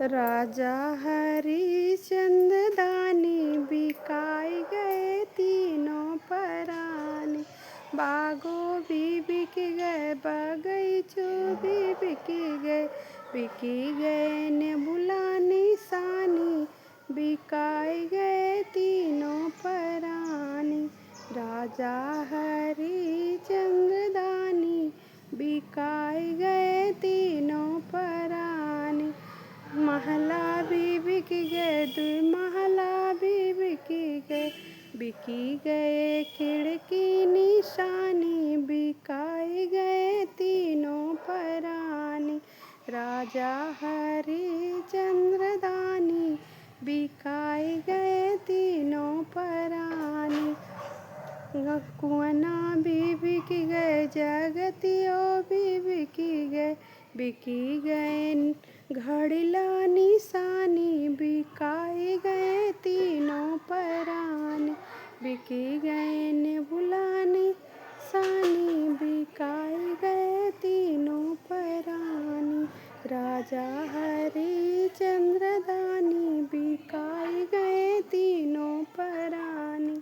राजा हरिश्चंद्र दानी बिकाई गए तीनों पराने। बागों भी बिक गए बगीचों भी बिकी गए नेबुला निशानी बिकाई गए तीनों पराने। राजा हरिश्चंद्र दानी बिकाई गए तीनों पराने। महला भी बिक गए दुई महला भी बिकी गए खिड़की निशानी बिकाई गए तीनों पराने। राजा हरिश्चंद्र दानी बिकाई गए तीनों पराने। कुआना भी बिक गए जगतियों भी बिकी गए घड़िला निशानी बिकाई गए तीनों पराने बिकी गए